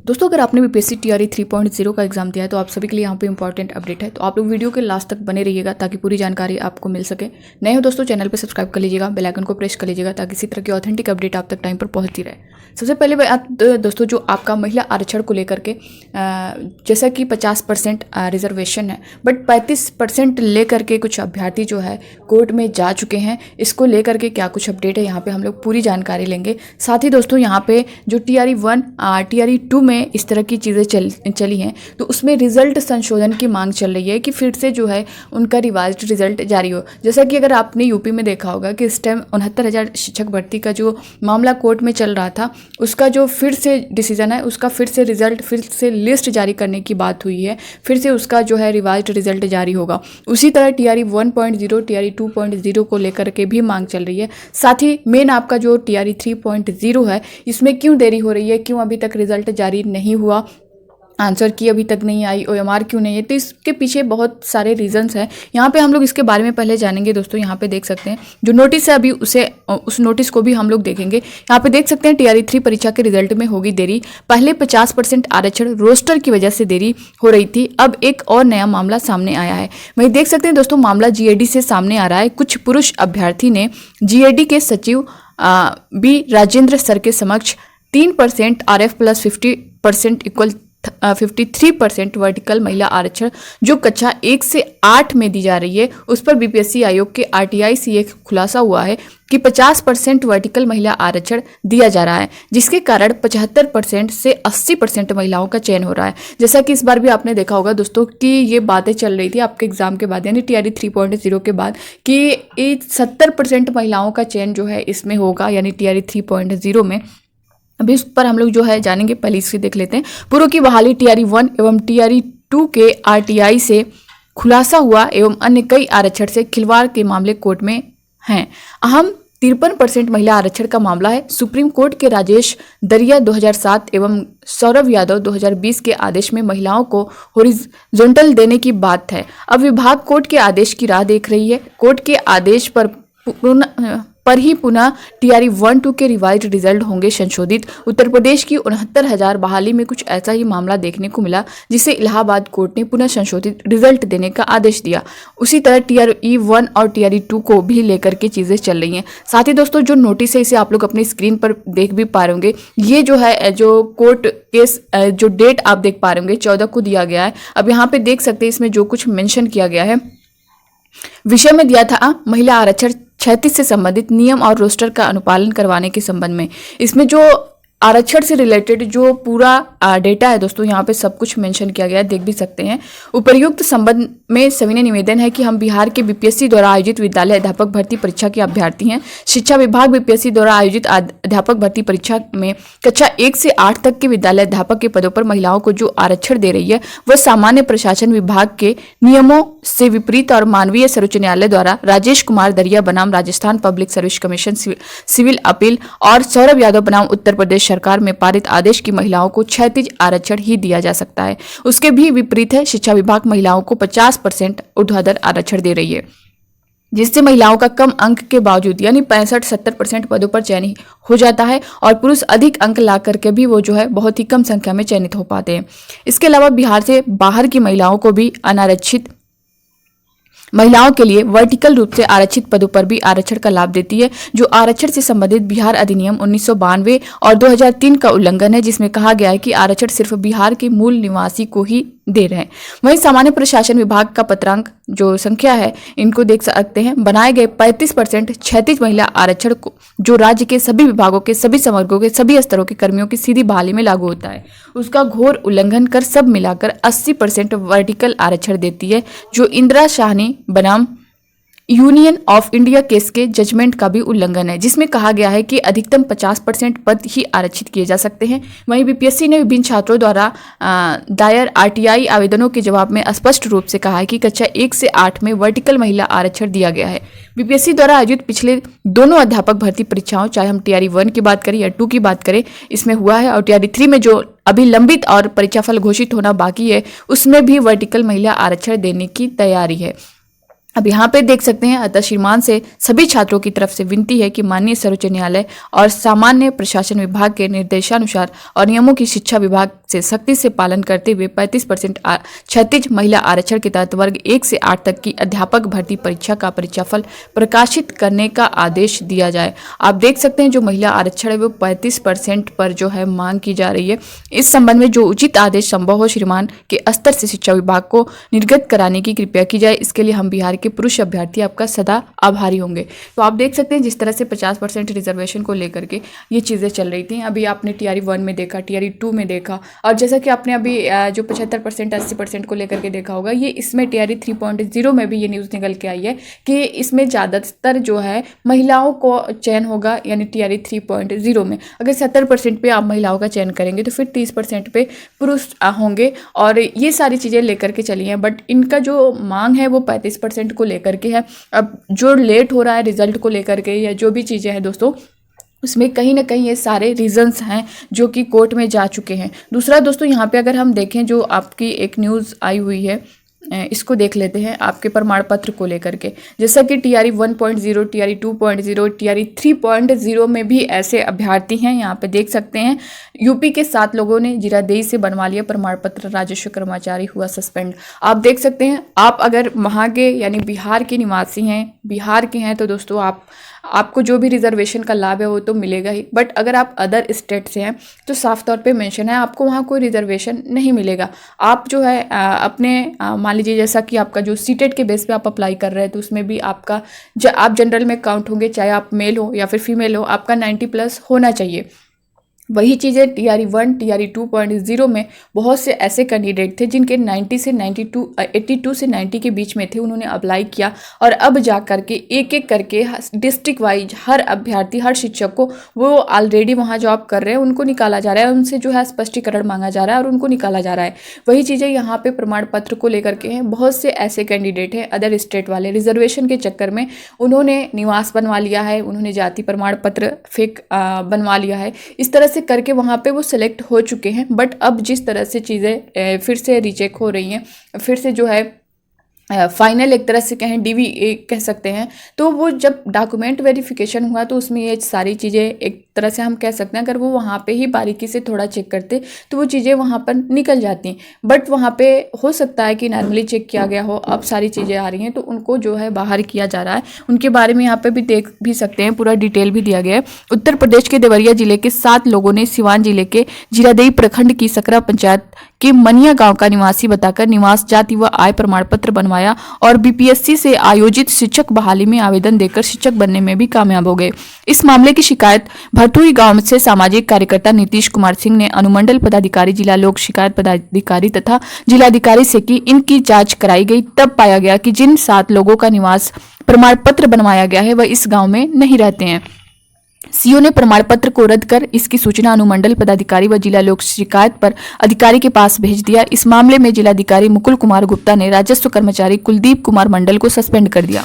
दोस्तों अगर आपने बीपीएससी टीआरई 3.0 का एग्जाम दिया है तो आप सभी के लिए यहाँ पे इंपॉर्टेंट अपडेट है, तो आप लोग वीडियो के लास्ट तक बने रहिएगा ताकि पूरी जानकारी आपको मिल सके। नए हो दोस्तों चैनल पे सब्सक्राइब कर लीजिएगा, बेल आइकन को प्रेस कर लीजिएगा ताकि इसी तरह की ऑथेंटिक अपडेट आप तक टाइम पर पहुँचती रहे। सबसे पहले बात दोस्तों जो आपका महिला आरक्षण को लेकर के जैसा कि 50% रिजर्वेशन है, बट 35% लेकर के कुछ अभ्यर्थी जो है कोर्ट में जा चुके हैं। इसको लेकर के क्या कुछ अपडेट है यहाँ पे हम लोग पूरी जानकारी लेंगे। साथ ही दोस्तों यहाँ पे जो टीआरई 1 टीआरई 2 में इस तरह की चीज़ें चली हैं तो उसमें रिजल्ट संशोधन की मांग चल रही है कि फिर से जो है उनका रिवाइज्ड रिजल्ट जारी हो। जैसा कि अगर आपने यूपी में देखा होगा कि इस टाइम 69,000 शिक्षक भर्ती का जो मामला कोर्ट में चल रहा था, उसका जो फिर से डिसीजन है, उसका फिर से रिजल्ट, फिर से लिस्ट जारी करने की बात हुई है, फिर से उसका जो है रिवाइज्ड रिजल्ट जारी होगा। उसी तरह टीआरई 1.0 टीआरई 2.0 को लेकर के भी मांग चल रही है। साथ ही मेन आपका जो टीआरई 3.0 है, इसमें क्यों देरी हो रही है, क्यों अभी तक रिजल्ट जारी नहीं हुआ, आंसर की अभी तक नहीं आई, ओएमआर क्यों नहीं है, तो इसके पीछे बहुत सारे रीजंस हैं। यहाँ पे हम लोग इसके बारे में पहले जानेंगे। दोस्तों यहाँ पे देख सकते हैं जो नोटिस है, अभी उस नोटिस को भी हम लोग देखेंगे। यहाँ पे देख सकते हैं टीआरई 3 परीक्षा के रिजल्ट में होगी देरी। पहले 50% आरक्षण रोस्टर की वजह से देरी हो रही थी, अब एक और नया मामला सामने आया है। वहीं देख सकते हैं दोस्तों मामला जीएडी से सामने आ रहा है। कुछ पुरुष अभ्यर्थी ने जीएडी के सचिव बी राजेंद्र सर के समक्ष 3% आरएफ प्लस 50% इक्वल 53% वर्टिकल महिला आरक्षण जो कक्षा 1 से 8 में दी जा रही है, उस पर बीपीएससी आयोग के आरटीआई से एक खुलासा हुआ है कि 50% वर्टिकल महिला आरक्षण दिया जा रहा है, जिसके कारण 75% से 80% महिलाओं का चयन हो रहा है। जैसा कि इस बार भी आपने देखा होगा दोस्तों कि ये बातें चल रही थी आपके एग्जाम के बाद, यानी टीआरई 3.0 के बाद, कि 70% महिलाओं का चयन जो है इसमें होगा, यानी टीआरई 3.0 में। अभी उस पर हम लोग जो है जानेंगे। पहले इससे देख लेते हैं। पूर्व की बहाली टीआरई 1 एवं टीआरई 2 के आरटीआई से खुलासा हुआ एवं अन्य कई आरक्षण से खिलवाड़ के मामले कोर्ट में हैं। अहम 53% महिला आरक्षण का मामला है। सुप्रीम कोर्ट के राजेश दरिया 2007 एवं सौरभ यादव 2020 के आदेश में महिलाओं को हॉरिजॉन्टल देने की बात है। अब विभाग कोर्ट के आदेश की राह देख रही है। कोर्ट के आदेश पर ही पुनः टीआरई 1-2 के रिवाइज्ड रिजल्ट होंगे संशोधित। उत्तर प्रदेश की 69,000 बहाली में कुछ ऐसा ही मामला देखने को मिला, जिसे इलाहाबाद कोर्ट ने पुनः संशोधित रिजल्ट देने का आदेश दिया। उसी तरह टीआरई 1 और टीआरई 2 को भी लेकर के चीजें चल रही हैं। साथ ही दोस्तों जो नोटिस है इसे आप लोग अपनी स्क्रीन पर देख भी पा रहे होंगे। ये जो है जो कोर्ट केस जो डेट आप देख पा रहे होंगे 14 को दिया गया है। अब यहाँ पे देख सकते हैं इसमें जो कुछ मेंशन किया गया है, विषय में दिया था महिला आरक्षण 36 से संबंधित नियम और रोस्टर का अनुपालन करवाने के संबंध में। इसमें जो आरक्षण से रिलेटेड जो पूरा डेटा है दोस्तों यहाँ पे सब कुछ मेंशन किया गया है, देख भी सकते हैं। उपर्युक्त संबंध में सविनय निवेदन है कि हम बिहार के बीपीएससी द्वारा आयोजित विद्यालय अध्यापक भर्ती परीक्षा के अभ्यर्थी हैं। शिक्षा विभाग बीपीएससी द्वारा आयोजित अध्यापक भर्ती परीक्षा में कक्षा 1 से 8 तक के विद्यालय अध्यापक के पदों पर महिलाओं को जो आरक्षण दे रही है वह सामान्य प्रशासन विभाग के नियमों से विपरीत और मानवीय सर्वोच्च न्यायालय द्वारा राजेश कुमार दरिया बनाम Rajasthan public service commission civil appeal और सौरभ यादव बनाम उत्तर प्रदेश सरकार में पारित आदेश की महिलाओं को क्षैतिज आरक्षण ही दिया जा सकता है। उसके भी विपरीत है, शिक्षा विभाग महिलाओं को 50% ऊर्ध्वाधर आरक्षण दे रही है, जिससे महिलाओं का कम अंक के बावजूद यानी 65-70% पदों पर चयन हो जाता है और पुरुष अधिक अंक ला करके भी वो जो है बहुत ही कम संख्या में चयनित हो पाते हैं। इसके अलावा बिहार से बाहर की महिलाओं को भी अनारक्षित महिलाओं के लिए वर्टिकल रूप से आरक्षित पदों पर भी आरक्षण का लाभ देती है, जो आरक्षण से संबंधित बिहार अधिनियम 1992 और 2003 का उल्लंघन है, जिसमें कहा गया है कि आरक्षण सिर्फ बिहार के मूल निवासी को ही दे रहे हैं। वहीं सामान्य प्रशासन विभाग का पत्रांक जो संख्या है इनको देख सकते हैं। बनाए गए 35% क्षैतिज महिला आरक्षण को जो राज्य के सभी विभागों के सभी संवर्गों के सभी स्तरों के कर्मियों की सीधी बहाली में लागू होता है, उसका घोर उल्लंघन कर सब मिलाकर 80% वर्टिकल आरक्षण देती है, जो इंदिरा शाहनी बनाम यूनियन ऑफ इंडिया केस के जजमेंट का भी उल्लंघन है, जिसमें कहा गया है कि अधिकतम 50% पद ही आरक्षित किए जा सकते हैं। वहीं बीपीएससी ने विभिन्न छात्रों द्वारा दायर आरटीआई आवेदनों के जवाब में स्पष्ट रूप से कहा है कि कक्षा 1 से 8 में वर्टिकल महिला आरक्षण दिया गया है। बीपीएससी द्वारा आयोजित पिछले दोनों अध्यापक भर्ती परीक्षाओं, चाहे हम टीआरई 1 की बात करें या 2 की बात करें, इसमें हुआ है, और टीआरई 3 में जो अभी लंबित और परीक्षाफल घोषित होना बाकी है उसमें भी वर्टिकल महिला आरक्षण देने की तैयारी है। अब यहाँ पे देख सकते हैं, अतः श्रीमान से सभी छात्रों की तरफ से विनती है कि माननीय सर्वोच्च न्यायालय और सामान्य प्रशासन विभाग के निर्देशानुसार और नियमों की शिक्षा विभाग से सख्ती से पालन करते हुए 35% क्षैतिज महिला आरक्षण के तहत वर्ग 1 से 8 तक की अध्यापक भर्ती परीक्षा का परीक्षाफल प्रकाशित करने का आदेश दिया जाए। आप देख सकते हैं जो महिला आरक्षण है वो 35% पर जो है मांग की जा रही है। इस संबंध में जो उचित आदेश संभव हो श्रीमान के स्तर से शिक्षा विभाग को निर्गत कराने की कृपया की जाए। इसके लिए हम बिहार के पुरुष अभ्यर्थी आपका सदा आभारी होंगे। तो आप देख सकते हैं जिस तरह से 50% रिजर्वेशन को लेकर के ये चीज़ें चल रही थी। अभी आपने TRE 1 में देखा, TRE 2 में देखा, और जैसा कि आपने अभी जो 75% 80% को लेकर के देखा होगा, ये इसमें TRE 3.0 में भी ये न्यूज़ निकल के आई है कि इसमें ज़्यादातर जो है महिलाओं को चयन होगा। यानी TRE 3.0 में अगर 70% पे आप महिलाओं का चयन करेंगे तो फिर 30% पे पुरुष होंगे, और ये सारी चीज़ें लेकर के चली हैं। बट इनका जो मांग है वो 35% को लेकर के है। अब जो लेट हो रहा है रिजल्ट को लेकर के या जो भी चीज़ें हैं दोस्तों, उसमें कहीं ना कहीं ये सारे रीजंस हैं जो कि कोर्ट में जा चुके हैं। दूसरा दोस्तों यहाँ पे अगर हम देखें, जो आपकी एक न्यूज़ आई हुई है, इसको देख लेते हैं आपके प्रमाण पत्र को लेकर के। जैसा कि TRE 1.0, TRE 2.0, TRE 3.0 में भी ऐसे अभ्यर्थी हैं। यहाँ पे देख सकते हैं यूपी के 7 लोगों ने जीरादेई से बनवा लिया प्रमाण पत्र, राजस्व कर्मचारी हुआ सस्पेंड। आप देख सकते हैं, आप अगर वहाँ के यानी बिहार के निवासी हैं, बिहार के हैं, तो दोस्तों आपको जो भी रिजर्वेशन का लाभ है वो तो मिलेगा ही। बट अगर आप अदर स्टेट से हैं तो साफ तौर पे मेंशन है आपको वहाँ कोई रिजर्वेशन नहीं मिलेगा। आप जो है अपने मान लीजिए जैसा कि आपका जो सीटेट के बेस पे आप अप्लाई कर रहे हैं तो उसमें भी आपका आप जनरल में काउंट होंगे, चाहे आप मेल हो या फिर फीमेल हो, आपका 90+ होना चाहिए। वही चीज़ें TRE 1, TRE 2.0 में बहुत से ऐसे कैंडिडेट थे जिनके 90 से 92, 82 से 90 के बीच में थे, उन्होंने अप्लाई किया, और अब जा करके एक एक करके डिस्ट्रिक्ट वाइज हर अभ्यर्थी, हर शिक्षक को वो ऑलरेडी वहाँ जॉब कर रहे हैं उनको निकाला जा रहा है, उनसे जो है स्पष्टीकरण मांगा जा रहा है और उनको निकाला जा रहा है। वही चीज़ें यहाँ पे प्रमाण पत्र को लेकर के हैं। बहुत से ऐसे कैंडिडेट हैं अदर स्टेट वाले, रिजर्वेशन के चक्कर में उन्होंने निवास बनवा लिया है, उन्होंने जाति प्रमाण पत्र फेक बनवा लिया है, इस तरह से करके वहाँ पे वो सिलेक्ट हो चुके हैं। बट अब जिस तरह से चीज़ें फिर से रीचेक हो रही हैं, फिर से जो है फाइनल एक तरह से कहें DV कह सकते हैं, तो वो जब डॉक्यूमेंट वेरिफिकेशन हुआ तो उसमें ये सारी चीज़ें एक तरह से हम कह सकते हैं अगर वो वहाँ पे ही बारीकी से थोड़ा चेक करते तो वो चीज़ें वहाँ पर निकल जाती। बट वहाँ पे हो सकता है कि नॉर्मली चेक किया गया हो, अब सारी चीज़ें आ रही हैं तो उनको जो है बाहर किया जा रहा है। उनके बारे में यहाँ पे भी देख भी सकते हैं, पूरा डिटेल भी दिया गया है। उत्तर प्रदेश के देवरिया जिले के 7 लोगों ने सिवान जिले के जीरादेई प्रखंड की सकरा पंचायत के मनिया गांव का निवासी बताकर निवास, जाति व आय प्रमाण पत्र बनवाया और BPSC से आयोजित शिक्षक बहाली में आवेदन देकर शिक्षक बनने में भी कामयाब हो गए। इस मामले की शिकायत भरतुई गांव से सामाजिक कार्यकर्ता नीतीश कुमार सिंह ने अनुमंडल पदाधिकारी, जिला लोक शिकायत पदाधिकारी तथा जिलाधिकारी से की। इनकी जांच कराई गई, तब पाया गया कि जिन 7 लोगों का निवास प्रमाण पत्र बनवाया गया है वह इस गाँव में नहीं रहते हैं। सीओ ने प्रमाण पत्र को रद्द कर इसकी सूचना अनुमंडल पदाधिकारी व जिला लोक शिकायत पर अधिकारी के पास भेज दिया। इस मामले में जिलाधिकारी मुकुल कुमार गुप्ता ने राजस्व कर्मचारी कुलदीप कुमार मंडल को सस्पेंड कर दिया।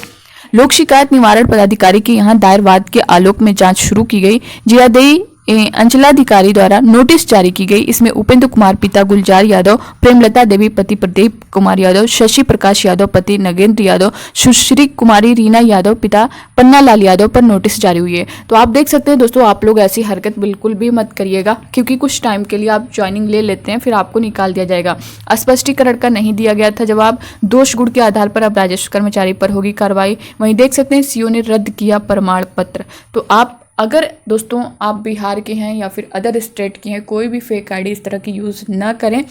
लोक शिकायत निवारण पदाधिकारी के यहां दायर वाद के आलोक में जांच शुरू की गई। जीरादेई अंचलाधिकारी द्वारा नोटिस जारी की गई। इसमें उपेंद्र कुमार पिता गुलजार यादव, प्रेमलता देवी पति प्रदीप कुमार यादव, शशि प्रकाश यादव पति नगेंद्र यादव, सुश्री कुमारी रीना यादव पिता पन्ना लाल यादव पर नोटिस जारी हुई है। तो आप देख सकते हैं दोस्तों, आप लोग ऐसी हरकत बिल्कुल भी मत करिएगा, क्योंकि कुछ टाइम के लिए आप ज्वाइनिंग ले लेते हैं, फिर आपको निकाल दिया जाएगा। स्पष्टीकरण का नहीं दिया गया था जवाब, दोष गुण के आधार पर अब राजस्व कर्मचारी पर होगी कार्रवाई। वहीं देख सकते हैं सीओ ने रद्द किया प्रमाण पत्र। तो आप अगर दोस्तों आप बिहार के हैं या फिर अदर स्टेट के हैं, कोई भी फेक आईडी इस तरह की यूज़ ना करें।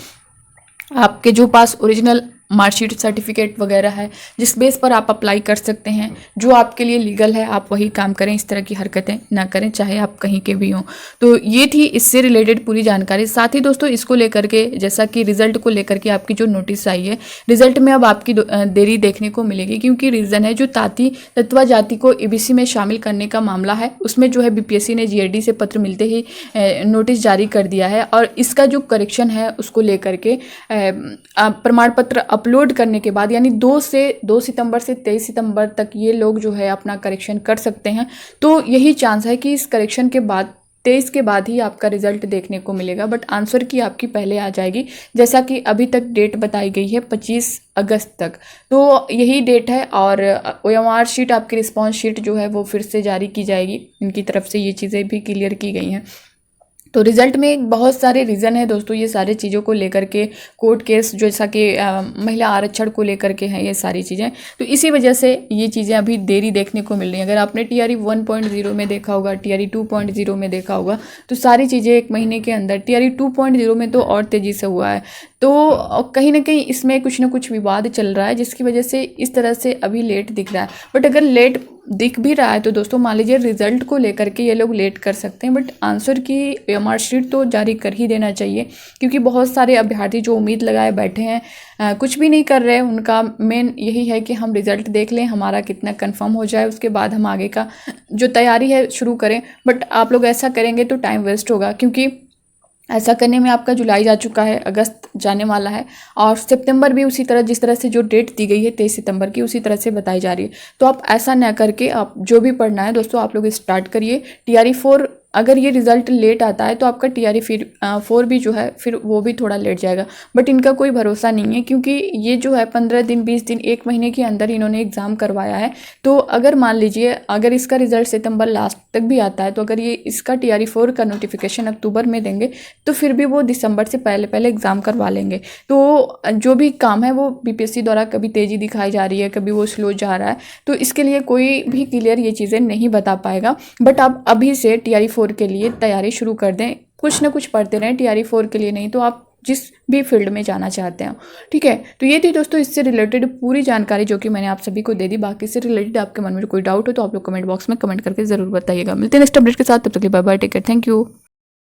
आपके जो पास ओरिजिनल मार्कशीट, सर्टिफिकेट वगैरह है जिस बेस पर आप अप्लाई कर सकते हैं, जो आपके लिए लीगल है, आप वही काम करें। इस तरह की हरकतें ना करें, चाहे आप कहीं के भी हों। तो ये थी इससे रिलेटेड पूरी जानकारी। साथ ही दोस्तों इसको लेकर के, जैसा कि रिजल्ट को लेकर के आपकी जो नोटिस आई है, रिजल्ट में अब आपकी देरी देखने को मिलेगी, क्योंकि रीज़न है जो तत्वा जाति को EBC में शामिल करने का मामला है, उसमें जो है BPSC ने GAD से पत्र मिलते ही नोटिस जारी कर दिया है। और इसका जो करेक्शन है उसको लेकर के प्रमाण पत्र अपलोड करने के बाद, यानी 2 सितंबर से 23 सितंबर तक ये लोग जो है अपना करेक्शन कर सकते हैं। तो यही चांस है कि इस करेक्शन के बाद 23 के बाद ही आपका रिजल्ट देखने को मिलेगा, बट आंसर की आपकी पहले आ जाएगी, जैसा कि अभी तक डेट बताई गई है 25 अगस्त तक। तो यही डेट है और OMR शीट, आपकी रिस्पॉन्स शीट जो है वो फिर से जारी की जाएगी। इनकी तरफ से ये चीज़ें भी क्लियर की गई हैं। तो रिज़ल्ट में बहुत सारे रीज़न है दोस्तों, ये सारे चीज़ों को लेकर के, कोर्ट केस जैसा कि महिला आरक्षण को लेकर के हैं ये सारी चीज़ें। तो इसी वजह से ये चीज़ें अभी देरी देखने को मिल रही हैं। अगर आपने TRE 1.0 में देखा होगा, TRE 2.0 में देखा होगा, तो सारी चीज़ें एक महीने के अंदर, TRE 2.0 में तो और तेज़ी से हुआ है। तो कहीं ना कहीं इसमें कुछ ना कुछ विवाद चल रहा है, जिसकी वजह से इस तरह से अभी लेट दिख रहा है। बट अगर लेट दिख भी रहा है तो दोस्तों मान लीजिए रिजल्ट को लेकर के ये लोग लेट कर सकते हैं, बट आंसर की OMR शीट तो जारी कर ही देना चाहिए, क्योंकि बहुत सारे अभ्यर्थी जो उम्मीद लगाए बैठे हैं, कुछ भी नहीं कर रहे हैं। उनका मेन यही है कि हम रिजल्ट देख लें, हमारा कितना कंफर्म हो जाए, उसके बाद हम आगे का जो तैयारी है शुरू करें। बट आप लोग ऐसा करेंगे तो टाइम वेस्ट होगा, क्योंकि ऐसा करने में आपका जुलाई जा चुका है, अगस्त जाने वाला है, और सितंबर भी उसी तरह, जिस तरह से जो डेट दी गई है 23 सितंबर की, उसी तरह से बताई जा रही है। तो आप ऐसा ना करके, आप जो भी पढ़ना है दोस्तों आप लोग स्टार्ट करिए। TRE 4 अगर ये रिज़ल्ट लेट आता है तो आपका TRE 4 भी जो है फिर वो भी थोड़ा लेट जाएगा। बट इनका कोई भरोसा नहीं है, क्योंकि ये जो है 15 दिन 20 दिन 1 महीने के अंदर इन्होंने एग्ज़ाम करवाया है। तो अगर मान लीजिए अगर इसका रिज़ल्ट सितंबर लास्ट तक भी आता है, तो अगर ये इसका TRE 4 का नोटिफिकेशन अक्टूबर में देंगे तो फिर भी वो दिसंबर से पहले पहले एग्ज़ाम करवा लेंगे। तो जो भी काम है वो BPSC द्वारा कभी तेज़ी दिखाई जा रही है, कभी वो स्लो जा रहा है, तो इसके लिए कोई भी क्लियर ये चीज़ें नहीं बता पाएगा। बट आप अभी से TRE 4 के लिए तैयारी शुरू कर दें, कुछ ना कुछ पढ़ते रहें। TRE 4 के लिए नहीं तो आप जिस भी फील्ड में जाना चाहते हैं, ठीक है। तो ये थी दोस्तों इससे रिलेटेड पूरी जानकारी जो कि मैंने आप सभी को दे दी। बाकी इससे रिलेटेड आपके मन में कोई डाउट हो तो आप लोग कमेंट बॉक्स में कमेंट करके ज़रूर बताइएगा। मिलते हैं नेक्स्ट अपडेट के साथ, तब तक के लिए bye bye, take care, thank you.